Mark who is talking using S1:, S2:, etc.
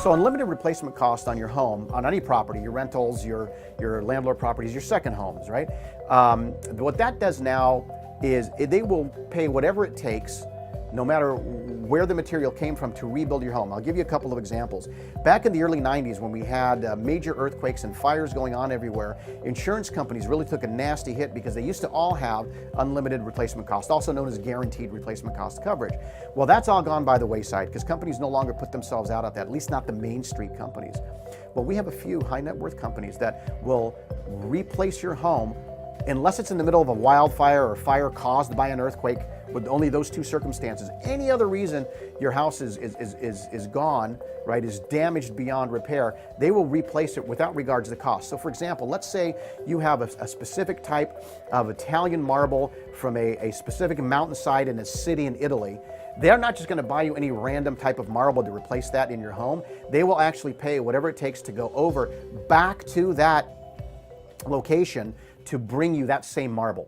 S1: So unlimited replacement cost on your home, on any property, your rentals, your landlord properties, your second homes, right? What that does now is they will pay whatever it takes, no matter where the material came from, to rebuild your home. I'll give you a couple of examples. Back in the early 90s, when we had major earthquakes and fires going on everywhere, insurance companies really took a nasty hit because they used to all have unlimited replacement cost, also known as guaranteed replacement cost coverage. Well, that's all gone by the wayside because companies no longer put themselves out at that, at least not the Main Street companies. But we have a few high net worth companies that will replace your home unless it's in the middle of a wildfire or fire caused by an earthquake, with only those two circumstances. Any other reason your house is gone, right, is damaged beyond repair, they will replace it without regards to the cost. So for example, let's say you have a specific type of Italian marble from a specific mountainside in a city in Italy. They're not just going to buy you any random type of marble to replace that in your home. They will actually pay whatever it takes to go over back to that location to bring you that same marble.